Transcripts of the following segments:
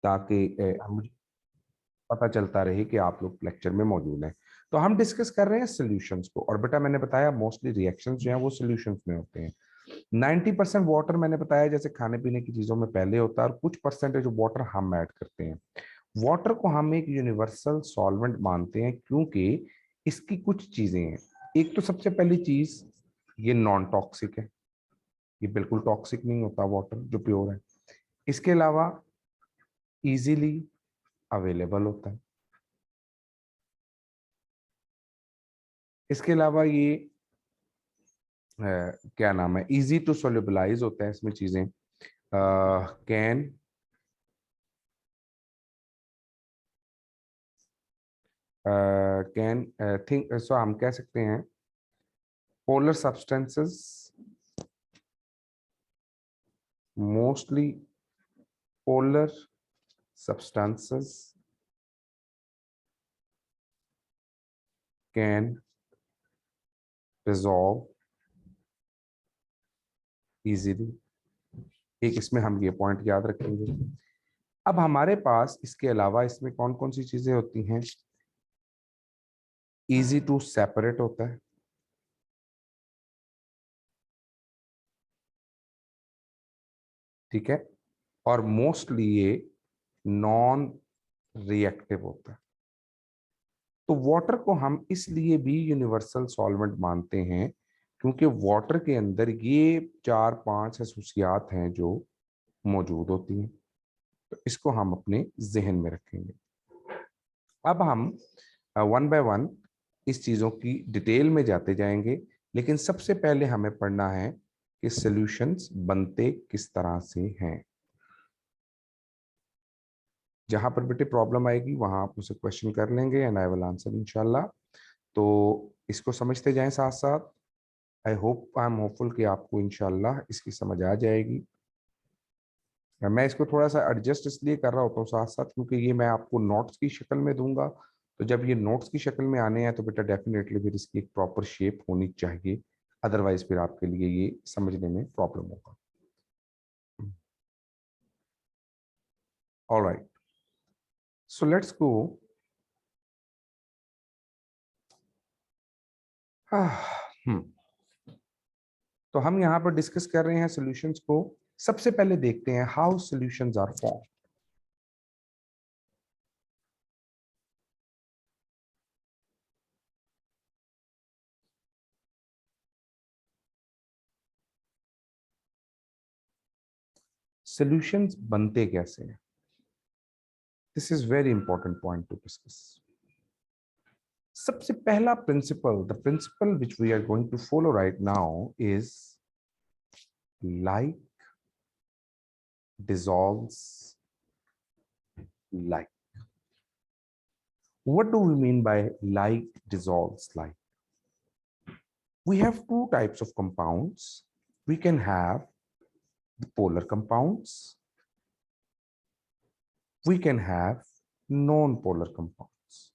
ताकि मुझे पता चलता रहे कि आप लोग लेक्चर में मौजूद हैं। तो हम डिस्कस कर रहे हैं सॉल्यूशंस को, और बेटा मैंने बताया मोस्टली रिएक्शंस जो हैं वो सॉल्यूशंस में होते हैं। 90% वाटर मैंने बताया जैसे खाने पीने की चीजों में पहले होता है, और कुछ परसेंटेज वाटर हम ऐड करते हैं। वाटर को हम एक यूनिवर्सल सॉल्वेंट मानते हैं क्योंकि इसकी कुछ चीजें हैं। एक तो सबसे पहली चीज, ये नॉन टॉक्सिक है, ये बिल्कुल टॉक्सिक नहीं होता वाटर जो प्योर है। इसके अलावा इजीली अवेलेबल होता है। इसके अलावा ये क्या नाम है, इजी टू सोल्यूबलाइज होता है इसमें चीजें। कैन कैन थिंक, सो हम कह सकते हैं polar substances, mostly polar substances can dissolve easily। एक इसमें हम ये पॉइंट याद रखेंगे। अब हमारे पास इसके अलावा इसमें कौन कौन सी चीजें होती हैं? इजी टू सेपरेट होता है, ठीक है, और मोस्टली ये नॉन रिएक्टिव होता है। तो वाटर को हम इसलिए भी यूनिवर्सल सॉल्वेंट मानते हैं क्योंकि वाटर के अंदर ये 4-5 खसूसियात हैं जो मौजूद होती हैं। तो इसको हम अपने जहन में रखेंगे। अब हम वन बाय वन इस चीजों की डिटेल में जाते जाएंगे, लेकिन सबसे पहले हमें पढ़ना है कि सॉल्यूशंस बनते किस तरह से हैं। जहां पर बेटे प्रॉब्लम आएगी वहां आप मुझसे क्वेश्चन कर लेंगे एंड आई विल आंसर इंशाल्लाह। तो इसको समझते जाएं साथ साथ। आई एम होपफुल कि आपको इंशाल्लाह इसकी समझ आ जाएगी। मैं इसको थोड़ा सा एडजस्ट इसलिए कर रहा होता हूँ साथ साथ क्योंकि ये मैं आपको नोट्स की शक्ल में दूंगा। तो जब ये नोट्स की शक्ल में आने हैं तो बेटा डेफिनेटली फिर इसकी एक प्रॉपर शेप होनी चाहिए, अदरवाइज फिर आपके लिए ये समझने में प्रॉब्लम होगा। Alright, so let's go. तो हम यहाँ पर डिस्कस कर रहे हैं सॉल्यूशंस को। सबसे पहले देखते हैं how solutions are form. Solutions बनते कैसे हैं? This is very important point to discuss. सबसे पहला principle, the principle which we are going to follow right now is like dissolves like. What do we mean by like dissolves like? We have two types of compounds. We can have the polar compounds. We can have non-polar compounds.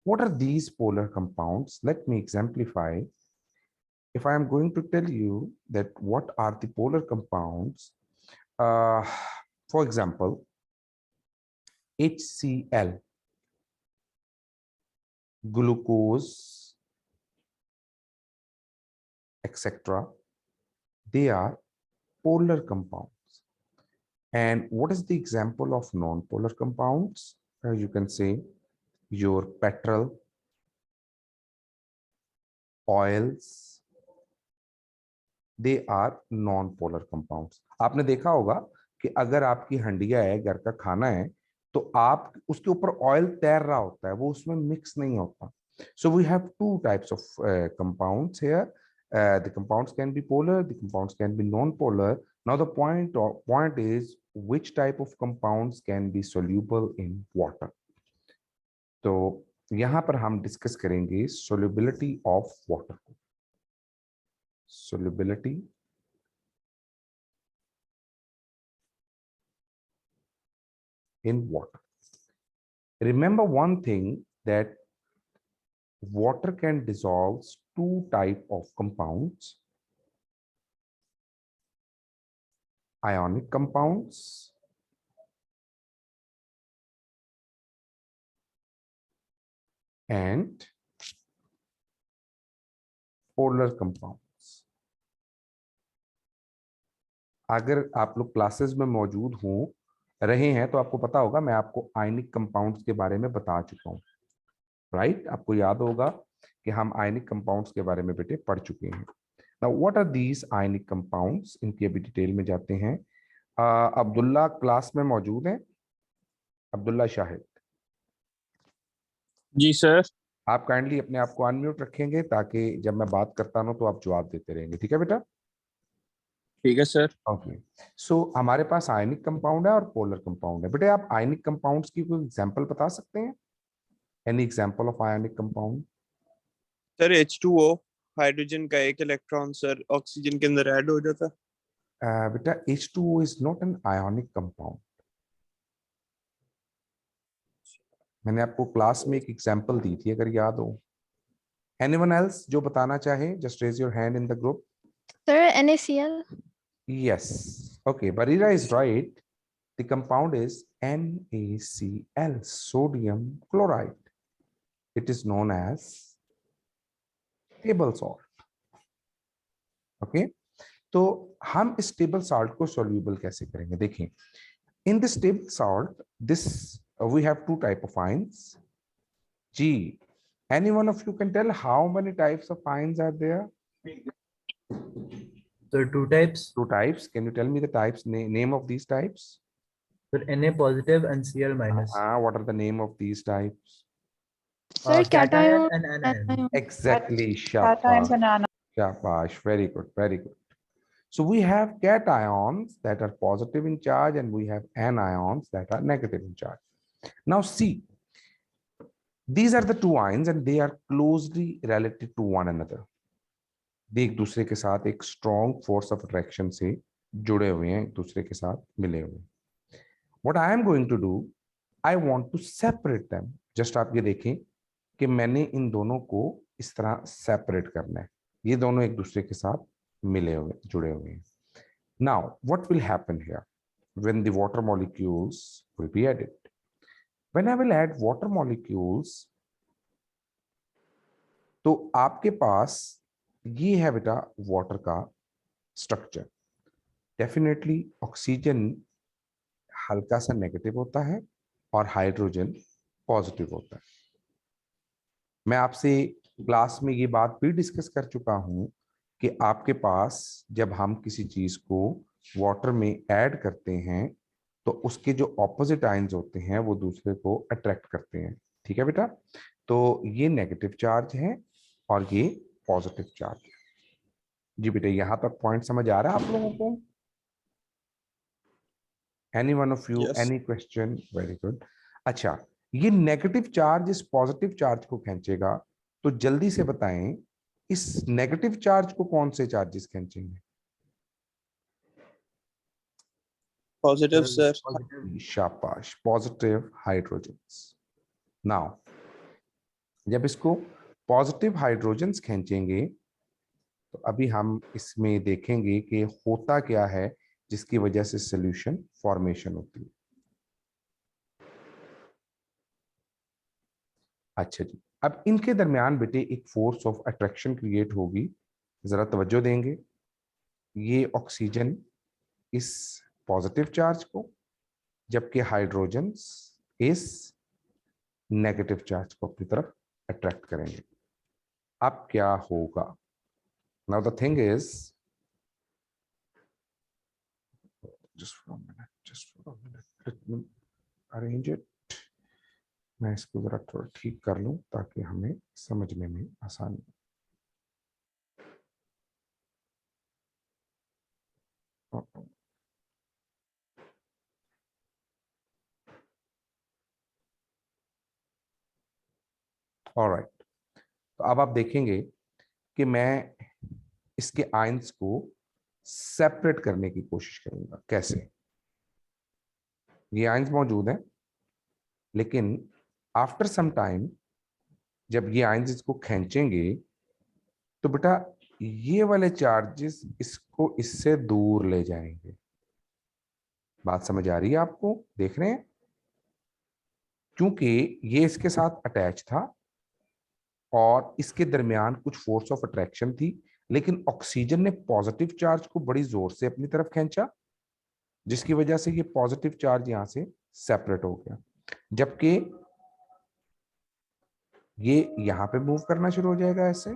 What are these polar compounds? Let me exemplify. If I am going to tell you that what are the polar compounds, uh, for example, HCl, glucose, etc., they are polar compounds. And what is the example of non-polar compounds? You can say your petrol, oils, they are non-polar compounds. आपने देखा होगा कि अगर आपकी हंडिया है, घर का खाना है, तो आप उसके ऊपर ऑयल तैर रहा होता है, वो उसमें मिक्स नहीं होता. So we have two types of compounds here. The compounds can be polar, the compounds can be non-polar. Now the point is which type of compounds can be soluble in water. तो यहाँ पर हम discuss करेंगे solubility of water. Solubility in water. Remember one thing, that water can dissolve two type of compounds: ionic compounds and polar compounds. अगर आप लोग classes में मौजूद हो रहे हैं तो आपको पता होगा, मैं आपको आयनिक कंपाउंड्स के बारे में बता चुका हूँ, राइट? आपको याद होगा कि हम आयनिक कंपाउंड्स के बारे में बेटे पढ़ चुके हैं। Now what are these ionic compounds, इनकी अभी डिटेल में जाते हैं। अब्दुल्ला क्लास में मौजूद है? अब्दुल्ला शाहिद, जी सर। आप काइंडली अपने आप को अनम्यूट रखेंगे ताकि जब मैं बात करता हूं तो आप जवाब देते रहेंगे, ठीक है बेटा? ठीक है सर। ओके। सो हमारे पास आयनिक कंपाउंड है और पोलर कंपाउंड है। बेटे आप आयनिक कंपाउंड्स की कोई एग्जांपल बता सकते हैं? Any example of ionic compound? Sir H2O, hydrogen का एक इलेक्ट्रॉन सर ऑक्सीजन के अंदर ऐड हो जाता। बेटा H2O is not an ionic compound. मैंने आपको क्लास में एक एग्जांपल दी थी, अगर याद हो। एनीवन एल्स जो बताना चाहे, just raise your hand in the group. Sir, NaCl. Yes. Okay, Barira is right. The compound is NaCl, sodium chloride. It is known as table salt. Okay. तो हम इस टेबल सॉल्ट को soluble कैसे करेंगे? देखें, in this table salt this we have two type of ions. G, any one of you can tell how many types of ions are there? So two types. Two types. Can you tell me the types, name of these types? So Na positive and Cl minus. What are the name of these types? Sir, Cation cation and anion. anion. Exactly. Cations and anions. Shabash. Very good. Very good. So we have cations that are positive in charge and we have anions that are negative in charge. Now see, these are the two ions and they are closely related to one another. they एक दूसरे के साथ एक strong force of attraction से जुड़े हुए हैं, एक दूसरे के साथ मिले हुए हैं। What I am going to do, I want to separate them. Just आप ये देखें कि मैंने इन दोनों को इस तरह सेपरेट करना है। ये दोनों एक दूसरे के साथ मिले हुए, जुड़े हुए हैं। Now, what will happen here when the water molecules will be added? When I will add water molecules, तो आपके पास ये है बेटा वाटर का स्ट्रक्चर। डेफिनेटली ऑक्सीजन हल्का सा नेगेटिव होता है और हाइड्रोजन पॉजिटिव होता है। मैं आपसे क्लास में ये बात भी डिस्कस कर चुका हूं कि आपके पास जब हम किसी चीज को वाटर में ऐड करते हैं तो उसके जो ऑपोजिट आयंस होते हैं वो दूसरे को अट्रैक्ट करते हैं, ठीक है बेटा? तो ये नेगेटिव चार्ज है और ये पॉजिटिव चार्ज है। जी बेटा, यहां तक पॉइंट समझ आ रहा है आप लोगों को? Any one of you, Yes. Any question? Very good. अच्छा, ये नेगेटिव चार्ज इस पॉजिटिव चार्ज को खींचेगा, तो जल्दी से बताएं इस नेगेटिव चार्ज को कौन से चार्जेस खींचेंगे? Positive sir. Positive. शाबाश, पॉजिटिव हाइड्रोजन्स। नाउ जब इसको पॉजिटिव हाइड्रोजन्स खींचेंगे तो अभी हम इसमें देखेंगे कि होता क्या है जिसकी वजह से सॉल्यूशन फॉर्मेशन होती है। अच्छा जी, अब इनके दरमियान बेटे एक फोर्स ऑफ अट्रैक्शन क्रिएट होगी, जरा तवज्जो देंगे। ये ऑक्सीजन इस पॉजिटिव चार्ज को, जबकि हाइड्रोजन्स इस नेगेटिव चार्ज को अपनी तरफ अट्रैक्ट करेंगे। अब क्या होगा? Now the thing is, just for a minute, let me arrange it. मैं इसको जरा थोड़ा ठीक कर लूं ताकि हमें समझने में आसानी। ऑलराइट, तो अब आप देखेंगे कि मैं इसके आयंस को सेपरेट करने की कोशिश करूंगा। कैसे? ये आयंस मौजूद हैं, लेकिन आफ्टर सम टाइम जब ये आयंस इसको खींचेंगे तो बेटा ये वाले चार्जेस इसको इससे दूर ले जाएंगे। बात समझ आ रही है आपको? देख रहे हैं? क्योंकि ये इसके साथ अटैच था और इसके दरमियान कुछ फोर्स ऑफ अट्रैक्शन थी, लेकिन ऑक्सीजन ने पॉजिटिव चार्ज को बड़ी जोर से अपनी तरफ खींचा, जिसकी वजह से ये पॉजिटिव चार्ज यहां से सेपरेट हो गया, जबकि ये यहां पे मूव करना शुरू हो जाएगा ऐसे,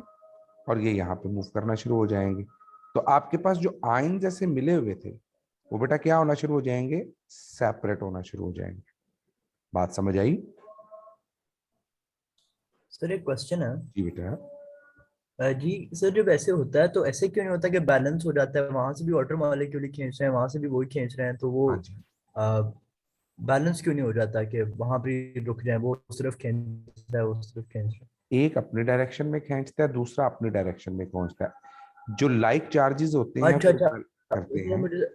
और ये यहां पे मूव करना शुरू हो जाएंगे। तो आपके पास जो आयन जैसे मिले हुए थे वो बेटा क्या होना शुरू हो जाएंगे, सेपरेट होना शुरू हो जाएंगे। बात समझ आई? सर एक क्वेश्चन है। जी बेटा। जी सर, जब ऐसे होता है तो ऐसे क्यों नहीं होता कि बैलेंस हो जाता है, वहां से भी वाटर मॉलिक्यूल खींच रहे हैं, वहां से भी वही खींच रहे हैं, तो वो हाँ जी। बैलेंस क्यों नहीं हो जाता कि वहां भी रुक जाए, वो उस तरफ खींच रहा है, उस तरफ खींच रहा है? एक अपने डायरेक्शन में खींचता है, दूसरा अपनी डायरेक्शन में पहुंचता है। जो लाइक चार्जेस होते हैं अच्छा वो अच्छा। करते वो हैं। मुझे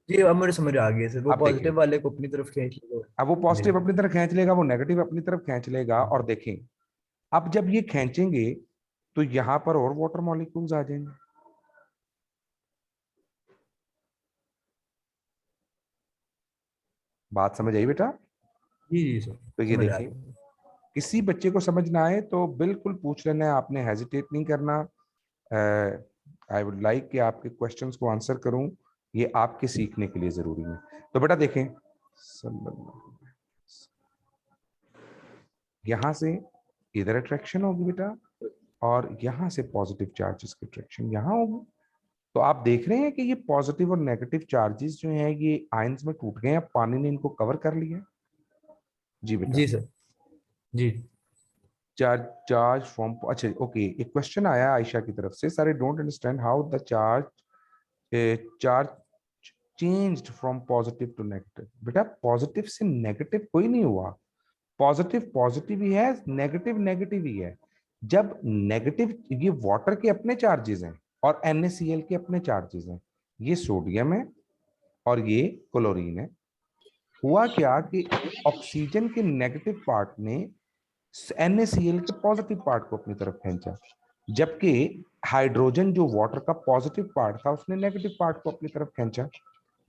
जी अब मुझे समझ आ गया सर, वो अब देखें, पॉजिटिव वाले को अपनी तरफ खींच लो। अब वो पॉजिटिव जी अपनी तरफ खींच लेगा, वो नेगेटिव अपनी तरफ खींच लेगा, और देखें अब जब ये खींचेंगे तो यहां पर और वाटर मॉलिक्यूल्स आ जाएंगे। बात समझ आई बेटा? जी सर, तो ये समझ आ देखें, गया। किसी बच्चे को समझ ना आए तो बिल्कुल पूछ लेना है, आपने हेजिटेट नहीं करना। आई वुड लाइक कि आपके क्वेश्चंस को आंसर करूं, ये आपके सीखने के लिए जरूरी है। तो बेटा देखें, यहां से इधर अट्रैक्शन होगी बेटा, और यहां से पॉजिटिव चार्जेस की अट्रैक्शन यहां होगी। तो आप देख रहे हैं कि ये पॉजिटिव और नेगेटिव चार्जेस जो हैं ये आयंस में टूट गए हैं, पानी ने इनको कवर कर लिया। जी बेटा। जी सर। जी चार्ज चार्ज फ्रॉम, अच्छा ओके, एक क्वेश्चन आया आयशा की तरफ से, sir I don't understand how the charge changed from positive to negative. बेटा पॉजिटिव से नेगेटिव कोई नहीं हुआ, पॉजिटिव पॉजिटिव ही है, नेगेटिव नेगेटिव ही है। जब नेगेटिव, ये वाटर के अपने चार्जेस हैं और NaCl के अपने चार्जेस हैं, ये सोडियम है और ये क्लोरीन है। हुआ क्या कि ऑक्सीजन के नेगेटिव पार्ट ने NaCl के पॉजिटिव पार्ट को अपनी तरफ खींचा, जबकि हाइड्रोजन जो वाटर का पॉजिटिव पार्ट था उसने नेगेटिव पार्ट को अपनी तरफ खींचा।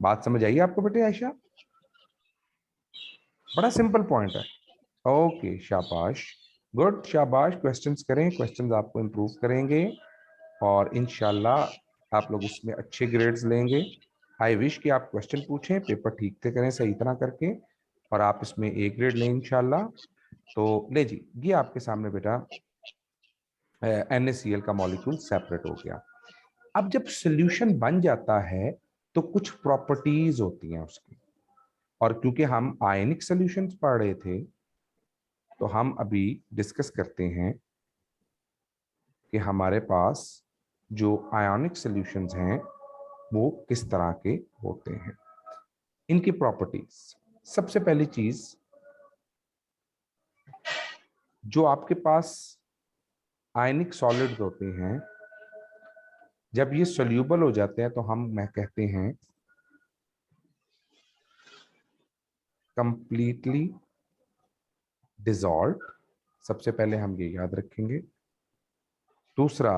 बात समझ आई आपको बेटे आयशा? बड़ा सिंपल पॉइंट है। ओके शाबाश, गुड, शाबाश। क्वेश्चंस करें, क्वेश्चंस आपको इंप्रूव करेंगे और इंशाल्लाह आप लोग इसमें अच्छे ग्रेड्स लेंगे। आई विश कि आप क्वेश्चन पूछें, पेपर ठीक से करें सही तरह करके, और आप इसमें A ग्रेड लें इंशाल्लाह। तो ले जी, ये आपके सामने बेटा NaCl का मॉलिक्यूल सेपरेट हो गया। अब जब सोल्यूशन बन जाता है तो कुछ प्रॉपर्टीज होती हैं उसकी, और क्योंकि हम आयनिक सॉल्यूशंस पढ़ रहे थे तो हम अभी डिस्कस करते हैं कि हमारे पास जो आयोनिक सॉल्यूशंस हैं वो किस तरह के होते हैं, इनकी प्रॉपर्टीज। सबसे पहली चीज, जो आपके पास आयनिक सॉलिड्स होते हैं जब ये सोल्यूबल हो जाते हैं तो मैं कहते हैं कंप्लीटली डिसॉल्व। सबसे पहले हम ये याद रखेंगे। दूसरा,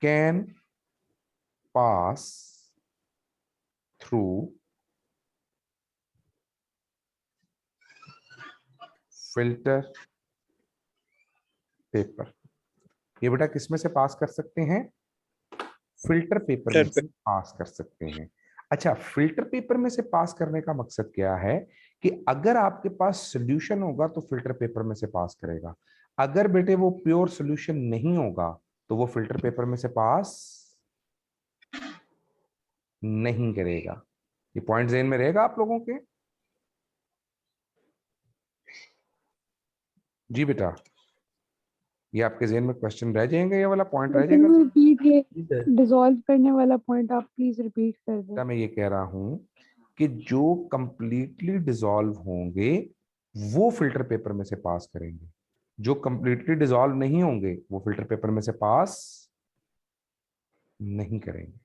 can pass through filter paper. ये बेटा किसमें से पास कर सकते हैं? फिल्टर पेपर में से पास कर सकते हैं। अच्छा, फिल्टर पेपर में से पास करने का मकसद क्या है कि अगर आपके पास सोल्यूशन होगा तो फिल्टर पेपर में से पास करेगा, अगर बेटे वो प्योर सोल्यूशन नहीं होगा तो वो फिल्टर पेपर में से पास नहीं करेगा। ये पॉइंट ज़हन में रहेगा आप लोगों के? जी बेटा, ये आपके ज़हन में क्वेश्चन रह जाएंगे, ये वाला पॉइंट रह जाएगा? रिपीट ये जी सर। डिसॉल्व करने वाला पॉइंट आप प्लीज रिपीट कर दें। मैं ये कह रहा हूं कि जो कंप्लीटली डिसॉल्व होंगे वो फिल्टर पेपर में से पास करेंगे, जो कंप्लीटली डिसॉल्व नहीं होंगे वो फिल्टर पेपर में से पास नहीं करेंगे।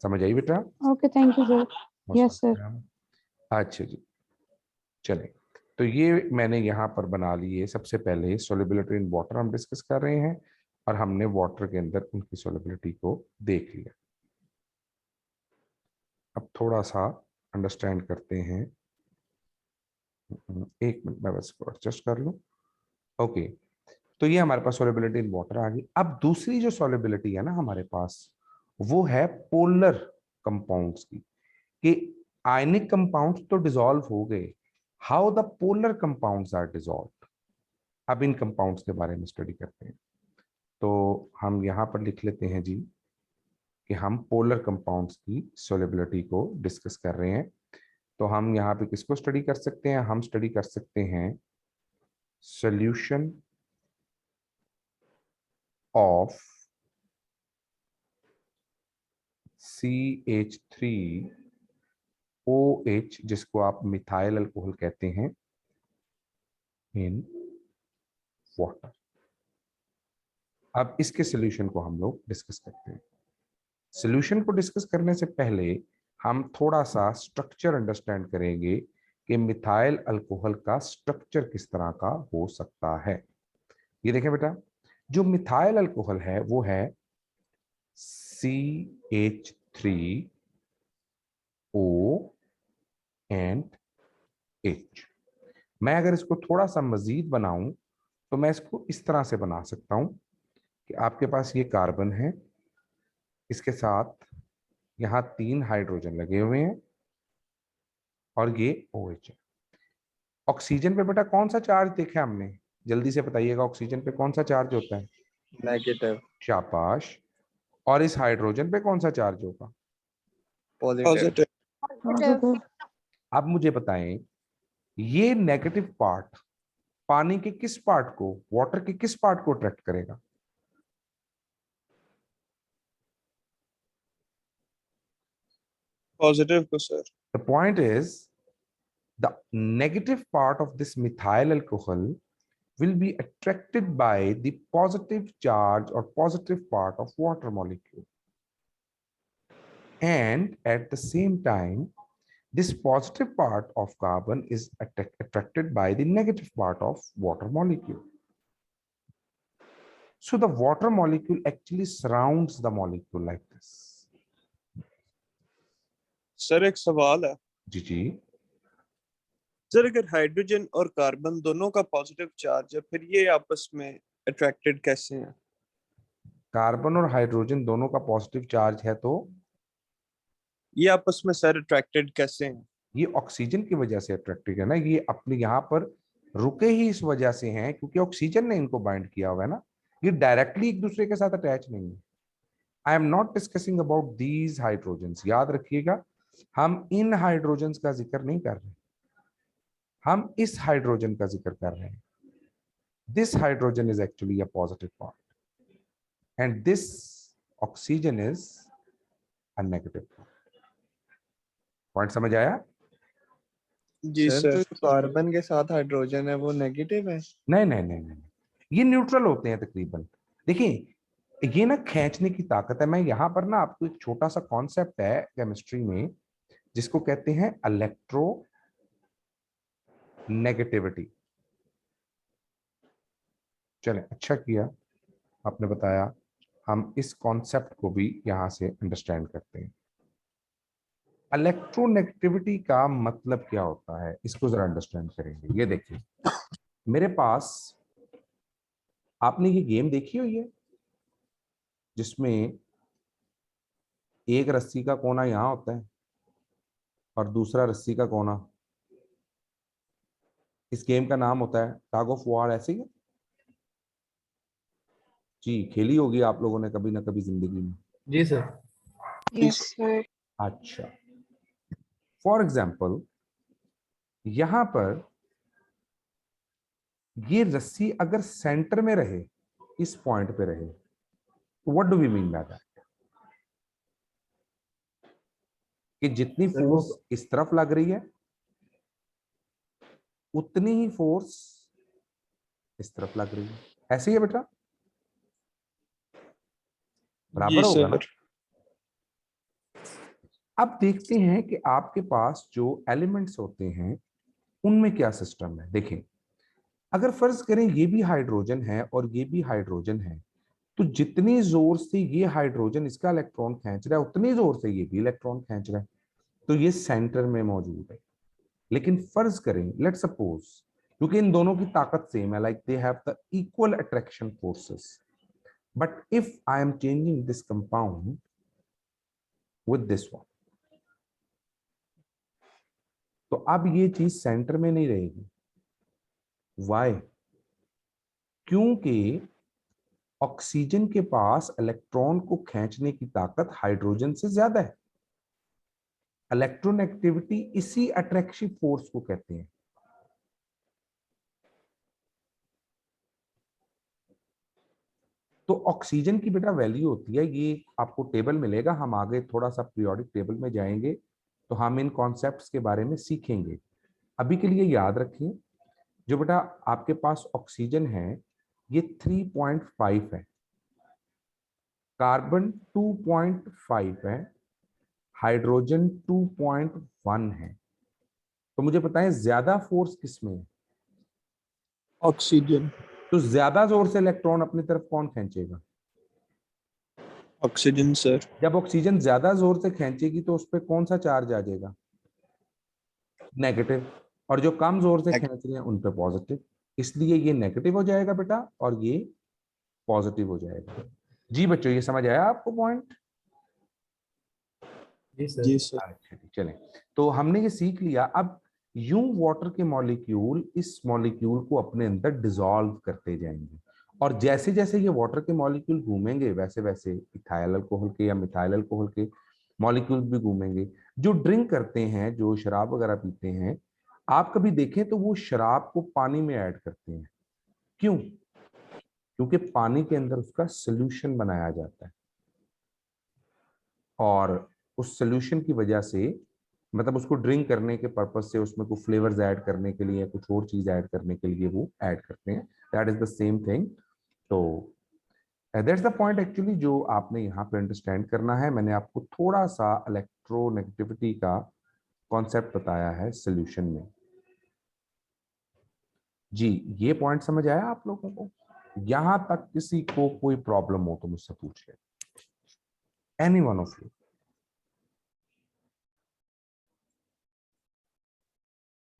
समझ आई बेटा? Okay, thank you sir. Yes sir. अच्छा जी, चले। तो ये मैंने यहाँ पर बना लिए, सबसे पहले सोल्युबिलिटी इन वाटर हम डिस्कस कर रहे हैं और हमने वाटर के अंदर उनकी सोल्युबिलिटी को देख लिया। अब थोड़ा सा अंडरस्टैंड करते हैं एक मिनट मैं बस इसको एडजस्ट कर लूं। ओके, तो ये हमारे पास सॉल्युबिलिटी इन वाटर आ गई। अब दूसरी जो सॉल्युबिलिटी है ना हमारे पास, वो है पोलर कंपाउंड्स की, कि आयनिक कंपाउंड्स तो डिसॉल्व हो गए, how the polar compounds are dissolved. अब इन कंपाउंड्स के बारे में स्टडी करते हैं। तो हम यहाँ पर लिख लेते हैं जी कि हम पोलर कंपाउंड्स की सॉल्युबिलिटी को डिस्कस कर रहे हैं। तो हम यहाँ पे किसको स्टडी कर सकते हैं? हम स्टडी कर सकते हैं सॉल्यूशन ऑफ CH3OH, जिसको आप मिथाइल अल्कोहल कहते हैं, इन वाटर। अब इसके सॉल्यूशन को हम लोग डिस्कस करते हैं। सॉल्यूशन को डिस्कस करने से पहले हम थोड़ा सा स्ट्रक्चर अंडरस्टैंड करेंगे कि मिथाइल अल्कोहल का स्ट्रक्चर किस तरह का हो सकता है। ये देखें बेटा, जो मिथाइल अल्कोहल है वो है CH3O एंड H। मैं अगर इसको थोड़ा सा मजीद बनाऊं तो मैं इसको इस तरह से बना सकता हूं कि आपके पास ये कार्बन है, इसके साथ यहाँ 3 हाइड्रोजन लगे हुए हैं और ये OH है। ऑक्सीजन पे बेटा कौन सा चार्ज देखा हमने? जल्दी से बताइएगा, ऑक्सीजन पे कौन सा चार्ज होता है? नेगेटिव। शाबाश। और इस हाइड्रोजन पे कौन सा चार्ज होगा? पॉजिटिव। Positive. अब मुझे बताएं, ये नेगेटिव पार्ट पानी के किस पार्ट को, वाटर के किस पार्ट को अट्रैक्ट करेगा? पॉजिटिव को sir. The point is, the negative part of this methyl alcohol will be attracted by the positive charge or positive part of water molecule. And at the same time, this positive part of carbon is attracted by the negative part of water molecule. So the water molecule actually surrounds the molecule like this. Sir एक सवाल है जी जी। Sir, अगर hydrogen और carbon दोनों का positive charge है, फिर ये आपस में अट्रैक्टेड कैसे हैं? कार्बन और हाइड्रोजन दोनों का पॉजिटिव चार्ज है, तो ये आपस में सर अट्रैक्टेड कैसे हैं? ये ऑक्सीजन की वजह से अट्रैक्टेड है ना। ये अपने यहाँ पर रुके ही इस वजह से हैं क्योंकि ऑक्सीजन ने इनको बाइंड किया हुआ है ना। ये डायरेक्टली एक दूसरे के साथ अटैच नहीं है। I am not discussing about these hydrogens. याद रखिएगा, हम इन हाइड्रोजन्स का जिक्र नहीं कर रहे, हम इस हाइड्रोजन का जिक्र कर रहे हैं। This hydrogen is actually a positive part and this oxygen is a negative part. Point समझ आया? जी सर। तो कार्बन के साथ हाइड्रोजन है वो नेगेटिव है? नहीं नहीं नहीं नहीं, ये न्यूट्रल होते हैं तकरीबन। देखिए, ये ना खींचने की ताकत है। मैं यहाँ पर ना आपको एक छोटा सा कॉन्सेप्ट है केमिस्ट्री में जिसको कहते हैं इलेक्ट्रो नेगेटिविटी। चले, अच्छा किया आपने बताया, हम इस कॉन्सेप्ट को भी यहां से अंडरस्टैंड करते हैं। इलेक्ट्रोनेगेटिविटी का मतलब क्या होता है, इसको जरा अंडरस्टैंड करेंगे। ये देखिए, मेरे पास, आपने ये गेम देखी हुई है जिसमें एक रस्सी का कोना यहां होता है और दूसरा रस्सी का कोना, इस गेम का नाम होता है टग ऑफ वॉर, ऐसे ही? जी, खेली होगी आप लोगों ने कभी ना कभी जिंदगी में। जी सर। Yes, sir. अच्छा, फॉर एग्जाम्पल यहां पर ये रस्सी अगर सेंटर में रहे, इस पॉइंट पे रहे, तो what do we mean by that? कि जितनी फोर्स इस तरफ लग रही है उतनी ही फोर्स इस तरफ लग रही है। ऐसे ही है बेटा, बराबर होगा ना? अब देखते हैं कि आपके पास जो एलिमेंट्स होते हैं उनमें क्या सिस्टम है। देखें, अगर फर्ज करें ये भी हाइड्रोजन है और ये भी हाइड्रोजन है, तो जितनी जोर से ये हाइड्रोजन इसका इलेक्ट्रॉन खींच रहा है उतनी जोर से ये भी इलेक्ट्रॉन खींच रहा है। तो ये सेंटर में मौजूद है। लेकिन फर्ज करें, लेट सपोज, क्योंकि इन दोनों की ताकत सेम है, like they have the equal attraction forces, but if I am changing this compound with this one, तो अब ये चीज सेंटर में नहीं रहेगी। व्हाई? क्योंकि ऑक्सीजन के पास इलेक्ट्रॉन को खींचने की ताकत हाइड्रोजन से ज्यादा है। इलेक्ट्रोनेगेटिविटी इसी अट्रैक्टिव फोर्स को कहते हैं। तो ऑक्सीजन की बेटा वैल्यू होती है, ये आपको टेबल मिलेगा, हम आगे थोड़ा सा पीरियोडिक टेबल में जाएंगे तो हम इन कॉन्सेप्ट्स के बारे में सीखेंगे। अभी के लिए याद रखिए, जो बेटा आपके पास ऑक्सीजन है ये 3.5 है, कार्बन 2.5 है, हाइड्रोजन 2.1 है। तो मुझे बताएं ज्यादा फोर्स किसमें है? ऑक्सीजन। तो ज्यादा जोर से इलेक्ट्रॉन अपनी तरफ कौन खींचेगा? Oxygen sir. जब ऑक्सीजन ज्यादा जोर से खींचेगी तो उस पर कौन सा चार्ज आ जाएगा? नेगेटिव। और जो कम जोर से खींच रहे हैं उन पे पॉजिटिव, इसलिए ये नेगेटिव हो जाएगा बेटा और ये पॉजिटिव हो जाएगा। जी बच्चों, ये समझ आया आपको पॉइंट? जी सर। अच्छा चलें, तो हमने ये सीख लिया। अब यूं वाटर के मॉलिक्यूल इस मॉलिक्यूल को अपने अंदर डिसॉल्व करते जाएंगे, और जैसे जैसे ये वाटर के मॉलिक्यूल घूमेंगे वैसे वैसे इथाइल अल्कोहल के या मिथाइल अल्कोहल के मॉलिक्यूल भी घूमेंगे। जो ड्रिंक करते हैं, जो शराब वगैरह पीते हैं, आप कभी देखें तो वो शराब को पानी में ऐड करते हैं। क्यों? क्योंकि पानी के अंदर उसका सोल्यूशन बनाया जाता है, और उस सोल्यूशन की वजह से, मतलब उसको ड्रिंक करने के पर्पज से, उसमें कुछ फ्लेवर्स ऐड करने के लिए, कुछ और चीज ऐड करने के लिए वो ऐड करते हैं। That is the same thing. तो दैट्स द पॉइंट एक्चुअली जो आपने यहाँ पे अंडरस्टैंड करना है। मैंने आपको थोड़ा सा इलेक्ट्रोनेगेटिविटी का कॉन्सेप्ट बताया है सोल्यूशन में। जी, ये पॉइंट समझ आया आप लोगों को? यहां तक किसी को कोई प्रॉब्लम हो तो मुझसे पूछ ले, एनी वन ऑफ यू।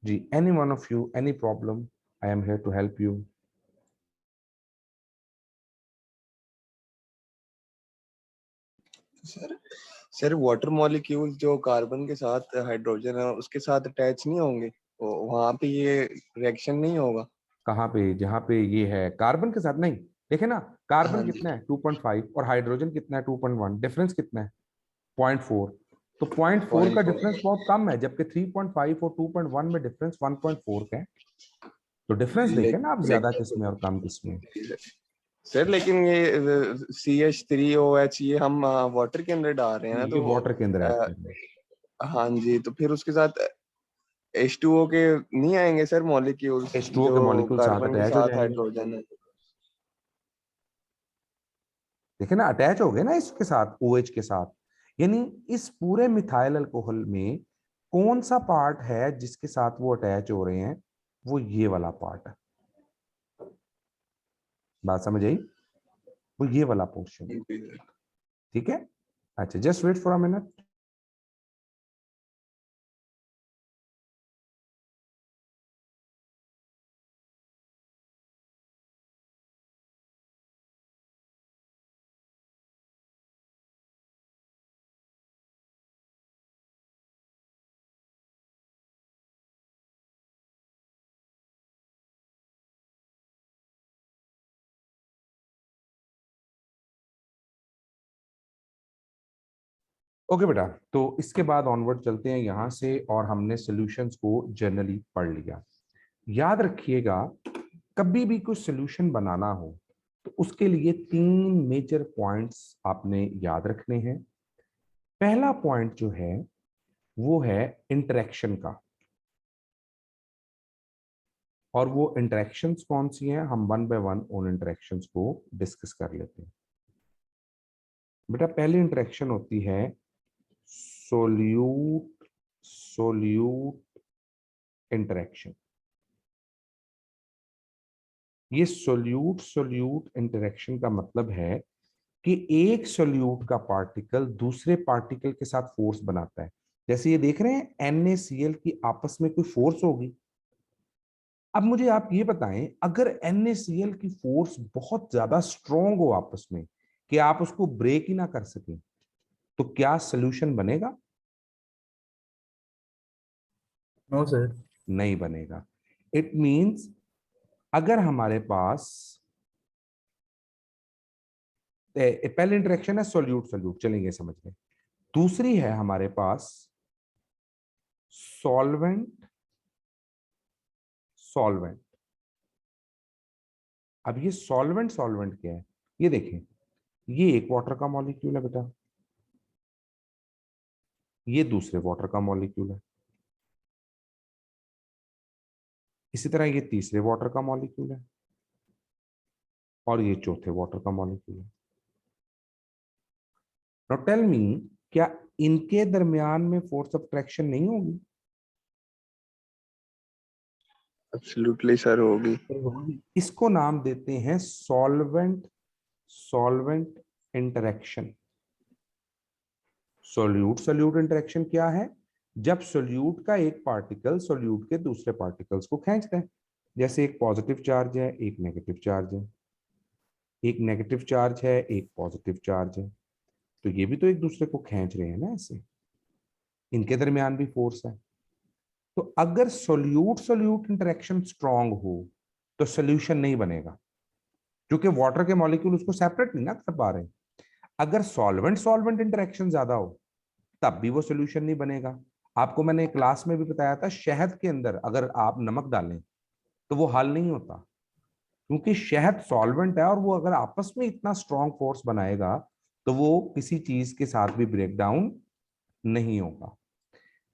जी, any one of you, any problem, I am here to help you. Sir water molecule जो कार्बन के साथ हाइड्रोजन है उसके साथ अटैच नहीं होंगे, तो वहां पे ये रिएक्शन नहीं होगा? कहाँ पे? जहां पे ये है कार्बन के साथ नहीं। देखे ना, कार्बन हाँ जी। कितना है 2.5 और हाइड्रोजन कितना है 2.1, डिफरेंस कितना है 0.4। तो 0.4 का डिफरेंस बहुत कम है, जबकि 3.5 और 2.1 में डिफरेंस 1.4 का है। तो डिफरेंस देखे ना आप, ज्यादा किसमें और कम किसमें। सर लेकिन ये CH3OH ये हम वाटर के अंदर डाल रहे हैं ना, ये तो वाटर के अंदर ऐड अ, कर रहे हैं। हाँ जी, तो फिर उसके साथ H2O के नहीं आएंगे सर मॉलिक्यूल्स H2O जो के मॉलिक्यूल साथ कार्बन के अटैच हो साथ जाएंगे। हाइड्रोजन है? देखे ना, अटैच हो गए ना इसके साथ, OH के साथ। यानी इस पूरे मिथाइल अल्कोहल में कौन सा पार्ट है जिसके साथ वो अटैच हो रहे हैं? वो ये वाला पार्ट है। बात समझ आई? वो ये वाला पोर्शन, ठीक है? अच्छा, just wait for a minute. Okay बेटा, तो इसके बाद ऑनवर्ड चलते हैं यहाँ से, और हमने सॉल्यूशंस को जनरली पढ़ लिया। याद रखिएगा, कभी भी कोई सॉल्यूशन बनाना हो तो उसके लिए 3 मेजर पॉइंट्स आपने याद रखने हैं। पहला पॉइंट जो है वो है इंटरेक्शन का, और वो इंटरेक्शंस कौन सी हैं, हम वन बाय वन उन इंटरेक्शंस को डिस्कस कर लेते हैं। बेटा पहली इंटरेक्शन होती है सोल्यूट सोल्यूट इंटरेक्शन। ये सोल्यूट सोल्यूट इंटरेक्शन का मतलब है कि एक सोल्यूट का पार्टिकल दूसरे पार्टिकल के साथ फोर्स बनाता है। जैसे ये देख रहे हैं NaCl की आपस में कोई फोर्स होगी। अब मुझे आप ये बताएं, अगर NaCl की फोर्स बहुत ज्यादा स्ट्रॉन्ग हो आपस में कि आप उसको ब्रेक ही ना कर सकें, तो क्या सोल्यूशन बनेगा? No sir. नहीं बनेगा। इट मींस अगर हमारे पास पहले इंटरेक्शन है सोल्यूट सोल्यूट, चलेंगे समझ में। दूसरी है हमारे पास सॉल्वेंट सॉल्वेंट। अब ये सॉल्वेंट सॉल्वेंट क्या है? ये देखें, ये एक वाटर का मॉलिक्यूल है बेटा, ये दूसरे वाटर का मॉलिक्यूल है, इसी तरह ये तीसरे वाटर का मॉलिक्यूल है, और ये चौथे वाटर का मॉलिक्यूल है। नाउ टेल मी, क्या इनके दरमियान में फोर्स ऑफ अट्रैक्शन नहीं होगी? एब्सोल्युटली सर होगी। इसको नाम देते हैं solvent solvent interaction. Solute solute interaction क्या है? जब सोल्यूट का एक पार्टिकल सोल्यूट के दूसरे पार्टिकल्स को खींचता है। जैसे एक पॉजिटिव चार्ज है, एक नेगेटिव चार्ज है, एक नेगेटिव चार्ज है, एक पॉजिटिव चार्ज है, तो ये भी तो एक दूसरे को खींच रहे हैं ना, ऐसे इनके दरमियान भी फोर्स है। तो अगर सोल्यूट सोल्यूट इंटरेक्शन स्ट्रांग हो तो सोल्यूशन नहीं बनेगा, क्योंकि वाटर के मॉलिक्यूल उसको सेपरेट नहीं ना कर पा रहे। अगर सॉल्वेंट सॉल्वेंट इंटरेक्शन ज्यादा हो तब भी वो सोल्यूशन नहीं बनेगा। आपको मैंने क्लास में भी बताया था, शहद के अंदर अगर आप नमक डालें तो वो हल नहीं होता, क्योंकि शहद सॉल्वेंट है और वो अगर आपस में इतना स्ट्रॉन्ग फोर्स बनाएगा तो वो किसी चीज के साथ भी ब्रेक डाउन नहीं होगा।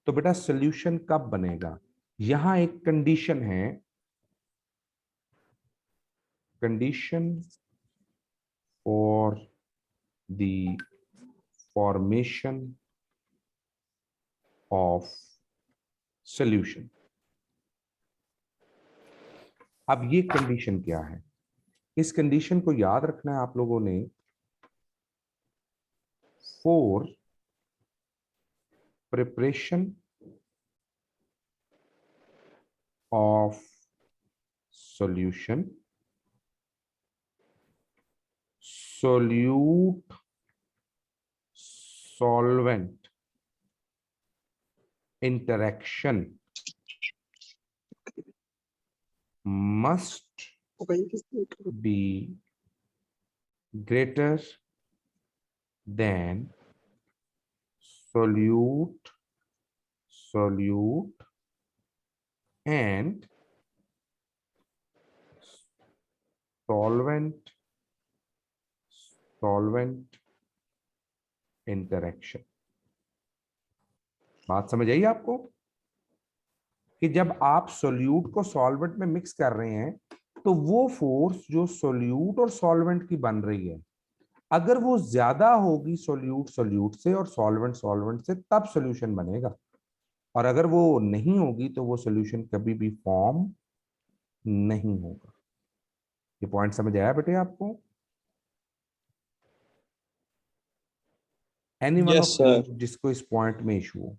तो बेटा सोल्यूशन कब बनेगा? यहां एक कंडीशन है, condition for the formation of solution. अब ये कंडीशन क्या है? इस कंडीशन को याद रखना है आप लोगों ने। For preparation of solution, solute solvent interaction must be greater than solute solute and solvent solvent interaction। बात समझ आई आपको कि जब आप सोल्यूट को सॉल्वेंट में मिक्स कर रहे हैं तो वो फोर्स जो सोल्यूट और सॉल्वेंट की बन रही है, अगर वो ज्यादा होगी सोल्यूट सोल्यूट से और सॉल्वेंट सॉल्वेंट से, तब सोल्यूशन बनेगा, और अगर वो नहीं होगी तो वो सोल्यूशन कभी भी फॉर्म नहीं होगा। ये पॉइंट समझ आया बेटे आपको? Anyone Yes, of sir. You जिसको इस पॉइंट में इशू हो?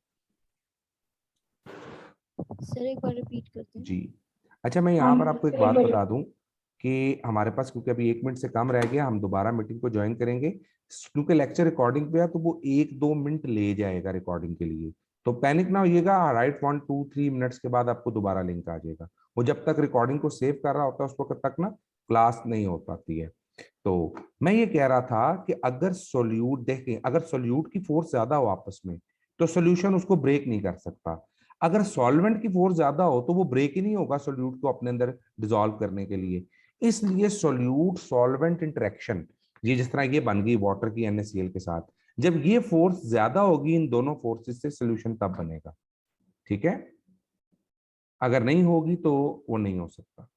सर एक बार रिपीट करते हैं। जी अच्छा, मैं यहाँ पर आपको एक बात बता दूं कि हमारे पास क्योंकि अभी 1 मिनट से कम रह गया, हम दोबारा मीटिंग को ज्वाइन करेंगे, क्योंकि लेक्चर रिकॉर्डिंग पे है तो वो 1-2 मिनट ले जाएगा रिकॉर्डिंग के लिए। तो पैनिक ना होइएगा, राइट 1-2-3 मिनट्स के बाद आपको दोबारा लिंक आ जाएगा। वो जब तक रिकॉर्डिंग को सेव कर रहा होता है उस वक्त तक ना क्लास नहीं हो पाती है। तो मैं ये कह रहा था कि अगर सोल्यूट देखें, अगर सोल्यूट की फोर्स ज्यादा हो आपस में तो सोल्यूशन उसको ब्रेक नहीं कर सकता। अगर सॉल्वेंट की फोर्स ज्यादा हो तो वो ब्रेक ही नहीं होगा सोल्यूट को अपने अंदर डिसॉल्व करने के लिए। इसलिए सोल्यूट सॉल्वेंट इंटरेक्शन, ये जिस तरह ये बन गई वाटर की NaCl के साथ, जब ये फोर्स ज्यादा होगी इन दोनों फोर्सेस से, सोल्यूशन तब बनेगा। ठीक है, अगर नहीं होगी तो वो नहीं हो सकता।